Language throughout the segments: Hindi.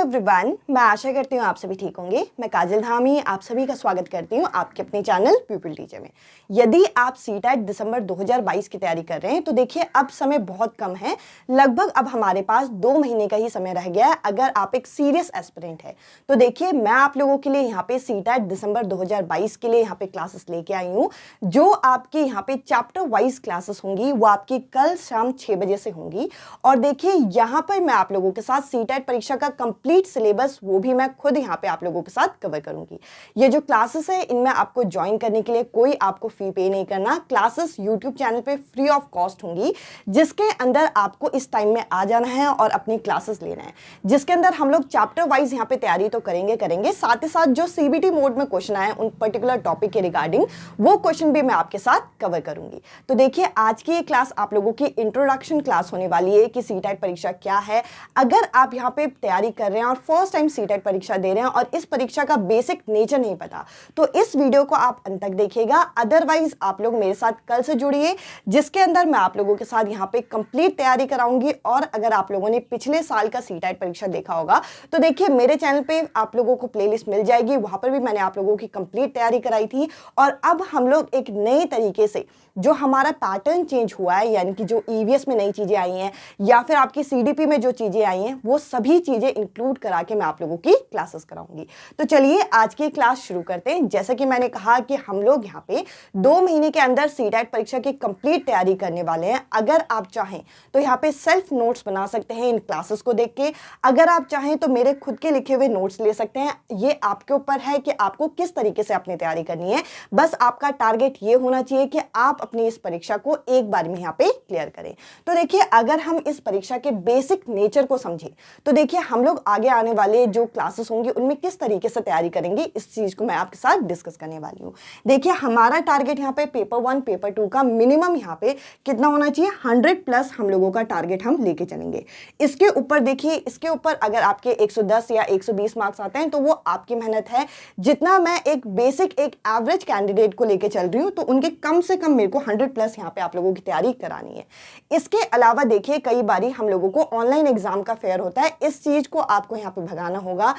एवरीवन, मैं आशा करती हूँ आप सभी ठीक होंगे। मैं काजल धामी आप सभी का स्वागत करती हूँ आपके अपने चैनल पीपल टीचर में। यदि आप सीटेट दिसंबर 2022 की तैयारी कर रहे हैं तो देखिए अब समय बहुत कम है, लगभग अब हमारे पास 2 महीने का ही समय रह गया है अगर आप एक सीरियस एस्पिरेंट है। तो देखिए मैं आप लोगों के लिए यहाँ पे सीटेट दिसंबर 2022 के लिए यहाँ पे क्लासेस लेके आई हूँ, जो आपकी यहाँ पे चैप्टर वाइज क्लासेस होंगी, वो आपकी कल शाम 6 बजे से होंगी। और देखिए यहाँ पर मैं आप लोगों के साथ सीटेट परीक्षा का कंप्लीट सिलेबस वो भी मैं खुद यहाँ पे आप लोगों के साथ कवर करूंगी। ये जो क्लासेस है इनमें आपको ज्वाइन करने के लिए कोई आपको फी पे नहीं करना। क्लासेस यूट्यूब चैनल पे फ्री ऑफ कॉस्ट होंगी, जिसके अंदर आपको इस टाइम में आ जाना है और अपनी क्लासेस लेना है, जिसके अंदर हम लोग चैप्टर वाइज यहाँ पे तैयारी तो करेंगे, साथ ही साथ जो सीबीटी मोड में क्वेश्चन आए उन पर्टिकुलर टॉपिक के रिगार्डिंग वो क्वेश्चन भी मैं आपके साथ कवर करूंगी। तो देखिए आज की ये क्लास आप लोगों की इंट्रोडक्शन क्लास होने वाली है कि सीटेट परीक्षा क्या है। अगर आप यहाँ पे तैयारी कर रहे हैं और फर्स्ट टाइम सीटेट परीक्षा दे रहे हैं और इस परीक्षा का बेसिक नेचर नहीं पता, तो इस वीडियो को आप अंत तक देखिएगा। अदरवाइज आप लोग मेरे साथ कल से जुड़िए, जिसके अंदर मैं आप लोगों के साथ यहाँ पे कंप्लीट तैयारी कराऊंगी। और अगर आप लोगों ने पिछले साल का सीटेट परीक्षा देखा होगा तो देखिए मेरे चैनल पे आप लोगों को प्लेलिस्ट मिल जाएगी, वहां पर भी मैंने आप लोगों की कंप्लीट तैयारी कराई थी। और अब हम लोग एक नए तरीके से जो हमारा पैटर्न चेंज हुआ है, यानी कि जो ईवीएस में नई चीजें आई हैं या फिर आपकी सीडीपी में जो चीजें आई हैं, वो सभी चीजें इंक्लूड करा के मैं आप लोगों की क्लासेस कराऊंगी। तो चलिए आज की क्लास शुरू करते हैं। जैसे कि मैंने कहा कि हम लोग यहाँ पे 2 महीने के अंदर सीटेट परीक्षा की कंप्लीट तैयारी करने वाले हैं। अगर आप चाहें तो यहाँ पे सेल्फ नोट्स बना सकते हैं इन क्लासेस को देख के। अगर आप चाहें तो मेरे खुद के लिखे हुए नोट्स ले सकते हैं। ये आपके ऊपर है कि आपको किस तरीके से अपनी तैयारी करनी है। बस आपका टारगेट ये होना चाहिए कि आप अपनी इस परीक्षा को एक बार में यहाँ पे क्लियर करें। तो देखिए अगर हम इस परीक्षा के बेसिक नेचर को समझें तो देखिए हम लोग आगे आने वाले जो क्लासेस होंगे उनमें किस तरीके से तैयारी करेंगे, इस चीज को मैं आपके साथ डिस्कस करने वाली हूँ। देखिए हमारा टारगेट यहाँ पे पेपर 1 पेपर 2 का मिनिमम यहाँ पे कितना होना चाहिए, 100+ हम लोगों का टारगेट हम लेके चलेंगे। इसके ऊपर देखिए, इसके ऊपर अगर आपके 110 या 120 मार्क्स आते हैं तो वो आपकी मेहनत है। जितना मैं एक बेसिक एक एवरेज कैंडिडेट को लेके चल रही हूँ तो उनके कम से कम मेरे को 100+ यहाँ पे आप लोगों की तैयारी करानी है। इसके अलावा देखिए कई बारी हम लोगों को ऑनलाइन एग्जाम का फेयर होता है, इस चीज को आपको यहाँ पे भगाना होगा।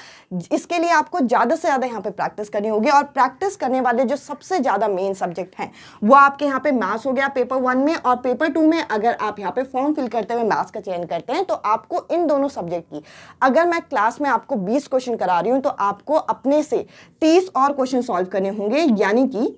इसके लिए आपको ज्यादा से ज्यादा यहाँ पे प्रैक्टिस करनी होगी। और प्रैक्टिस करने वाले जो सबसे ज्यादा मेन सब्जेक्ट हैं वो आपके यहाँ पे मैथ्स हो गया पेपर 1 में, और पेपर 2 में अगर आप यहाँ पे फॉर्म फिल करते हुए मैथ्स का चयन करते हैं तो आपको इन दोनों सब्जेक्ट की, अगर मैं क्लास में आपको 20 क्वेश्चन करा रही हूँ तो आपको अपने से 30 और क्वेश्चन सॉल्व करने होंगे। यानी कि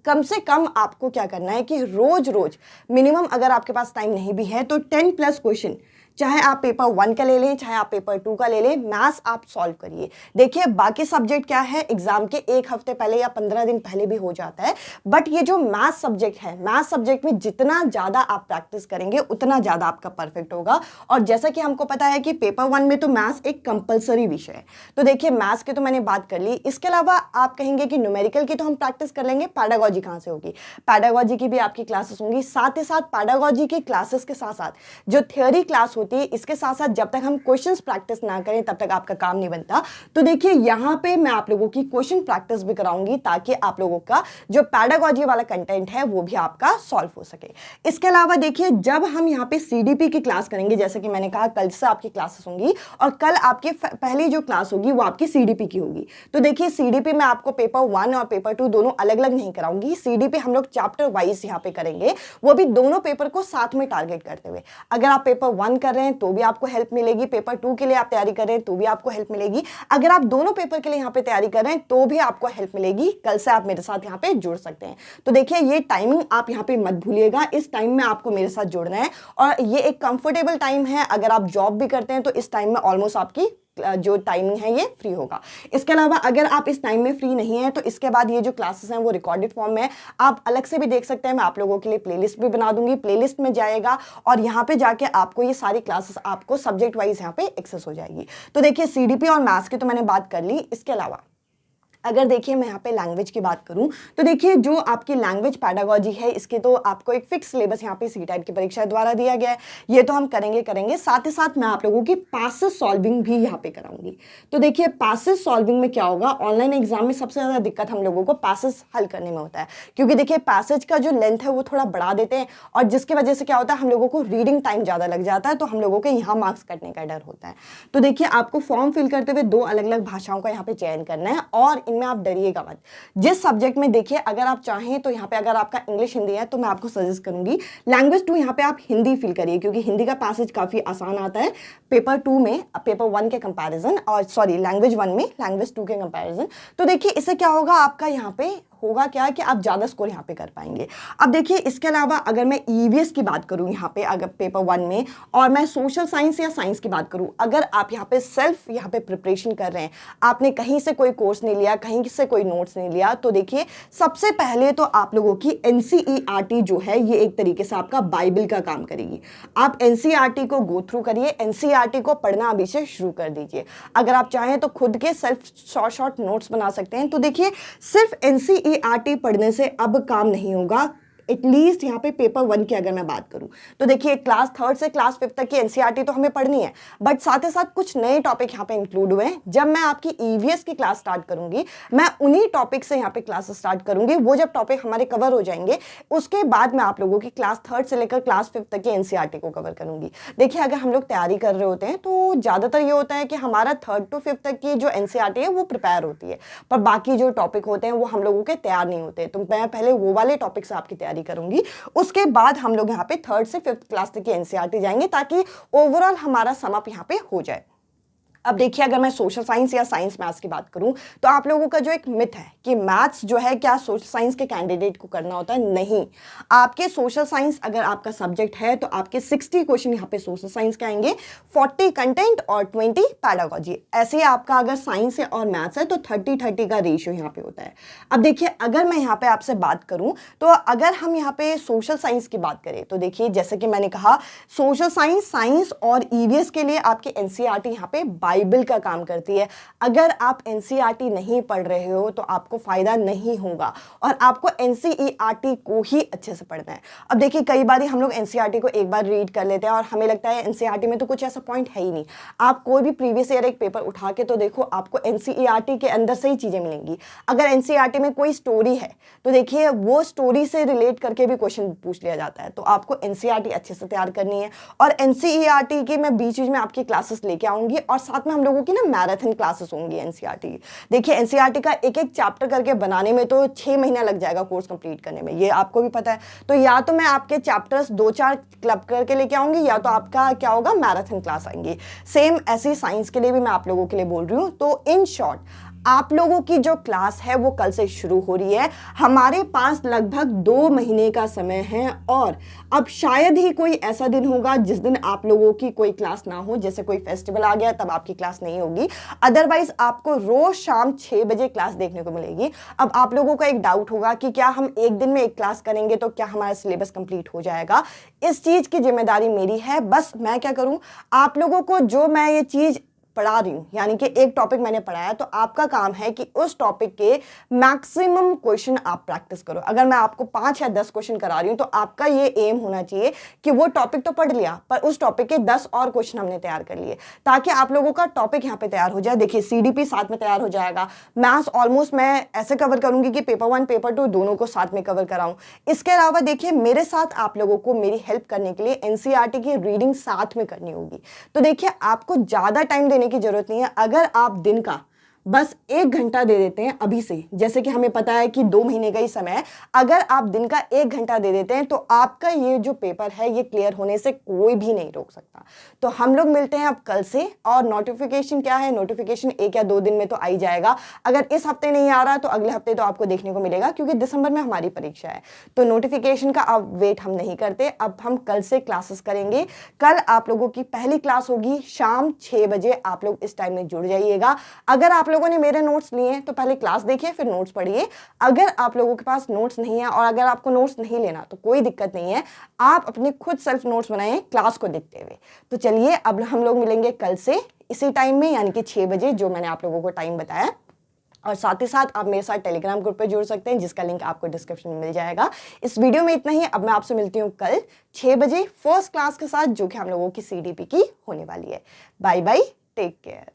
कम से कम आपको क्या करना है कि रोज रोज मिनिमम, अगर आपके पास टाइम नहीं भी है तो 10+ क्वेश्चन, चाहे आप पेपर 1 का ले लें चाहे आप पेपर 2 का ले लें, मैथ्स आप सॉल्व करिए। देखिए बाकी सब्जेक्ट क्या है, एग्जाम के 1 हफ्ते पहले या 15 दिन पहले भी हो जाता है, बट ये जो मैथ्स सब्जेक्ट है, मैथ्स सब्जेक्ट में जितना ज्यादा आप प्रैक्टिस करेंगे उतना ज्यादा आपका परफेक्ट होगा। और जैसा कि हमको पता है कि पेपर 1 में तो मैथ्स एक कंपलसरी विषय है, तो देखिए मैथ्स की तो मैंने बात कर ली। इसके अलावा आप कहेंगे कि न्यूमेरिकल की तो हम प्रैक्टिस कर लेंगे, पैडागोजी कहाँ से होगी, पैडागोजी की भी आपकी क्लासेस होंगी। साथ ही साथ पैडागोजी की क्लासेस के साथ साथ जो थ्योरी क्लास होती है, इसके साथ साथ जब तक हम क्वेश्चंस प्रैक्टिस ना करें तब तक आपका काम नहीं बनता। तो देखिए यहाँ पे मैं आप लोगों की क्वेश्चन प्रैक्टिस भी कराऊंगी ताकि आप लोगों का जो पैडागोजी वाला कंटेंट है वो भी आपका सॉल्व हो सके। इसके अलावा देखिए जब हम यहाँ पे सीडीपी की क्लास करेंगे, जैसे कि मैंने कहा कल से आपकी क्लासेस होंगी और कल आपकी पहली जो क्लास होगी वो आपकी सीडीपी की होगी। तो देखिए सीडीपी में आपको पेपर 1 और पेपर 2 दोनों अलग अलग नहीं कराऊंगी। सीडीपी हम लोग चैप्टर वाइज यहाँ पे करेंगे, वो भी दोनों पेपर को साथ में टारगेट करते हुए। अगर आप पेपर 1 कर रहे हैं तो भी आपको हेल्प मिलेगी, पेपर 2 के लिए आप तैयारी कर रहे हैं तो भी आपको हेल्प मिलेगी, अगर आप दोनों पेपर के लिए यहाँ पे तैयारी कर रहे हैं तो भी आपको हेल्प मिलेगी। कल से आप मेरे साथ यहाँ पे जुड़ सकते हैं। तो देखिए ये टाइमिंग आप यहाँ पे मत भूलिएगा, इस टाइम में आपको मेरे साथ जुड़ना है और ये एक कंफर्टेबल टाइम है। अगर आप जॉब भी करते हैं तो इस टाइम में ऑलमोस्ट आपकी जो टाइमिंग है ये फ्री होगा। इसके अलावा अगर आप इस टाइम में फ्री नहीं है तो इसके बाद ये जो क्लासेस हैं वो रिकॉर्डेड फॉर्म में आप अलग से भी देख सकते हैं। मैं आप लोगों के लिए प्लेलिस्ट भी बना दूंगी, प्लेलिस्ट में जाएगा और यहाँ पे जाके आपको ये सारी क्लासेस आपको सब्जेक्ट वाइज यहाँ पे एक्सेस हो जाएगी। तो देखिए सीडीपी और मैथ्स की तो मैंने बात कर ली। इसके अलावा अगर देखिए मैं यहाँ पे लैंग्वेज की बात करूँ तो देखिए जो आपकी लैंग्वेज पैडागोजी है इसके तो आपको एक फिक्स सिलेबस यहाँ पे सी टाइप की परीक्षा द्वारा दिया गया है, ये तो हम करेंगे। साथ ही साथ मैं आप लोगों की पैसेज सॉल्विंग भी यहाँ पे कराऊंगी। तो देखिए पैसेज सॉल्विंग में क्या होगा, ऑनलाइन एग्जाम में सबसे ज़्यादा दिक्कत हम लोगों को पैसेज हल करने में होता है, क्योंकि देखिए पैसेज का जो लेंथ है वो थोड़ा बढ़ा देते हैं और जिसकी वजह से क्या होता है हम लोगों को रीडिंग टाइम ज़्यादा लग जाता है, तो हम लोगों के यहाँ मार्क्स कटने का डर होता है। तो देखिए आपको फॉर्म फिल करते हुए 2 अलग अलग भाषाओं का यहाँ पे चयन करना है और इनमें आप डरिएगा मत। जिस सब्जेक्ट में देखिए अगर आप चाहें तो यहाँ पे अगर आपका इंग्लिश हिंदी है तो मैं आपको सजेस्ट करूंगी लैंग्वेज 2 यहाँ पे आप हिंदी फिल करिए, क्योंकि हिंदी का पैसेज काफी आसान आता है पेपर 2 में पेपर 1 के कंपैरिजन, और सॉरी लैंग्वेज 1 में लैंग्वेज 2 के कंपैरिजन। तो देखिए इससे क्या होगा, आपका यहाँ पे होगा क्या कि आप ज़्यादा स्कोर यहाँ पे कर पाएंगे। अब देखिए इसके अलावा अगर मैं ईवीएस की बात करूँ यहाँ पे अगर पेपर 1 में, और मैं सोशल साइंस या साइंस की बात करूँ, अगर आप यहाँ पे सेल्फ यहाँ पे प्रिपरेशन कर रहे हैं, आपने कहीं से कोई कोर्स नहीं लिया, कहीं से कोई नोट्स नहीं लिया, तो देखिए सबसे पहले तो आप लोगों की एनसीईआरटी जो है ये एक तरीके से आपका बाइबल का काम करेगी। आप एनसीईआरटी को गो थ्रू करिए, एनसीईआरटी को पढ़ना अभी से शुरू कर दीजिए। अगर आप चाहें तो खुद के सेल्फ शॉर्ट नोट्स बना सकते हैं। तो देखिए सिर्फ एनसीईआरटी पढ़ने से अब काम नहीं होगा, एटलीस्ट यहाँ पे पेपर 1 की अगर मैं बात करूँ तो देखिए क्लास 3 से क्लास 5 तक की एनसीईआरटी तो हमें पढ़नी है, बट साथ ही साथ कुछ नए टॉपिक यहाँ पे इंक्लूड हुए हैं। जब मैं आपकी ईवीएस की क्लास स्टार्ट करूंगी मैं उन्हीं टॉपिक से यहाँ पे क्लास स्टार्ट करूंगी। वो जब टॉपिक हमारे कवर हो जाएंगे उसके बाद मैं आप लोगों की क्लास 3 से लेकर क्लास 5 तक की एनसीईआरटी को कवर करूंगी। देखिए अगर हम लोग तैयारी कर रहे होते हैं तो ज़्यादातर ये होता है कि हमारा 3rd to 5th तक की जो एनसीईआरटी है वो प्रिपेयर होती है, पर बाकी जो टॉपिक होते हैं वो हम लोगों के तैयार नहीं होते। तो मैं पहले वो वाले टॉपिक से आपकी तैयारी करूंगी, उसके बाद हम लोग यहाँ पे 3rd से 5th क्लास तक की एनसीईआरटी जाएंगे ताकि ओवरऑल हमारा सम अप यहाँ पे हो जाए। अब देखिए अगर मैं सोशल साइंस या साइंस मैथ्स की बात करूं तो आप लोगों का जो एक मिथ है कि मैथ्स जो है क्या सोशल साइंस के कैंडिडेट को करना होता है, नहीं। आपके सोशल साइंस अगर आपका सब्जेक्ट है तो आपके 60 क्वेश्चन यहाँ पे सोशल साइंस के आएंगे, 40 कंटेंट और 20 पैडागोजी। ऐसे ही आपका अगर साइंस है और मैथ्स है तो 30-30 का रेशियो यहाँ पे होता है। अब देखिए अगर मैं यहाँ पे आपसे बात करूँ तो अगर हम यहाँ पे सोशल साइंस की बात करें तो देखिए जैसे कि मैंने कहा सोशल साइंस, साइंस और ईवीएस के लिए आपके एनसीईआरटी यहाँ पे बाइबल का काम करती है। अगर आप एनसीईआरटी नहीं पढ़ रहे हो तो आपको फायदा नहीं होगा और आपको एनसीईआरटी को ही अच्छे से पढ़ना है। अब देखिए कई बार हम लोग एनसीईआरटी को एक बार रीड कर लेते हैं और हमें लगता है एनसीईआरटी में तो कुछ ऐसा पॉइंट है ही नहीं। आप कोई भी प्रीवियस ईयर एक पेपर उठा के तो देखो, आपको एनसीईआरटी के अंदर से ही चीजें मिलेंगी। अगर एनसीईआरटी में कोई स्टोरी है तो देखिए वो स्टोरी से रिलेट करके भी क्वेश्चन पूछ लिया जाता है। तो आपको एनसीईआरटी अच्छे से तैयार करनी है और एनसीईआरटी की मैं बीच बीच में आपकी क्लासेस लेके आऊंगी और साथ में हम लोगों की ना मैराथन क्लासेस होंगी एनसीईआरटी की। देखिए एनसीईआरटी का एक एक चैप्टर करके बनाने में तो 6 महीना लग जाएगा कोर्स कंप्लीट करने में, ये आपको भी पता है। तो या तो मैं आपके चैप्टर्स 2-4 क्लब करके लेके आऊंगी या तो आपका क्या होगा मैराथन क्लास आएंगी। सेम ऐसी साइंस के लिए भी मैं आप लोगों के लिए बोल रही हूँ। तो इन शॉर्ट आप लोगों की जो क्लास है वो कल से शुरू हो रही है। हमारे पास लगभग 2 महीने का समय है और अब शायद ही कोई ऐसा दिन होगा जिस दिन आप लोगों की कोई क्लास ना हो, जैसे कोई फेस्टिवल आ गया तब आपकी क्लास नहीं होगी, अदरवाइज आपको रोज शाम 6 बजे क्लास देखने को मिलेगी। अब आप लोगों का एक डाउट होगा कि क्या हम एक दिन में एक क्लास करेंगे तो क्या हमारा सिलेबस कंप्लीट हो जाएगा? इस चीज की जिम्मेदारी मेरी है। बस मैं क्या करूं, आप लोगों को जो मैं ये चीज पढ़ा रही हूँ, यानी कि एक टॉपिक मैंने पढ़ाया तो आपका काम है कि उस टॉपिक के मैक्सिमम क्वेश्चन आप प्रैक्टिस करो। अगर मैं आपको 5 या 10 क्वेश्चन करा रही हूँ तो आपका ये एम होना चाहिए कि वो टॉपिक तो पढ़ लिया पर उस टॉपिक के 10 और क्वेश्चन हमने तैयार कर लिए, ताकि आप लोगों का टॉपिक यहाँ पे तैयार हो जाए। देखिए सीडीपी साथ में तैयार हो जाएगा, मैथ्स ऑलमोस्ट मैं ऐसे कवर करूंगी कि पेपर 1 पेपर 2 दोनों को साथ में कवर कराऊं। इसके अलावा देखिए मेरे साथ आप लोगों को मेरी हेल्प करने के लिए एनसीईआरटी की रीडिंग साथ में करनी होगी। तो देखिए आपको ज्यादा टाइम देने की जरूरत नहीं है। अगर आप दिन का बस 1 घंटा दे देते हैं अभी से, जैसे कि हमें पता है कि 2 महीने का ही समय है, अगर आप दिन का 1 घंटा दे देते हैं तो आपका ये जो पेपर है ये क्लियर होने से कोई भी नहीं रोक सकता। तो हम लोग मिलते हैं अब कल से, और नोटिफिकेशन क्या है, नोटिफिकेशन 1 या 2 दिन में तो आ ही जाएगा। अगर इस हफ्ते नहीं आ रहा तो अगले हफ्ते तो आपको देखने को मिलेगा, क्योंकि दिसंबर में हमारी परीक्षा है। तो नोटिफिकेशन का अब वेट हम नहीं करते, अब हम कल से क्लासेस करेंगे। कल आप लोगों की पहली क्लास होगी शाम 6 बजे, आप लोग इस टाइम में जुड़ जाइएगा। अगर आप लोगों ने मेरे नोट्स लिए हैं तो पहले क्लास देखिए फिर नोट्स पढ़िए। अगर आप लोगों के पास नोट्स नहीं है और अगर आपको नोट्स नहीं लेना तो कोई दिक्कत नहीं है, आप अपने खुद सेल्फ नोट्स बनाएं क्लास को देखते हुए। तो चलिए अब हम लोग मिलेंगे कल से इसी टाइम में, यानी कि 6 बजे जो मैंने आप लोगों को टाइम बताया। और साथ ही साथ आप मेरे साथ टेलीग्राम ग्रुप पे जुड़ सकते हैं, जिसका लिंक आपको डिस्क्रिप्शन में मिल जाएगा। इस वीडियो में इतना ही। अब मैं आपसे मिलती हूँ कल 6 बजे फर्स्ट क्लास के साथ, जो कि हम लोगों की CDP की होने वाली है। Bye bye, take care.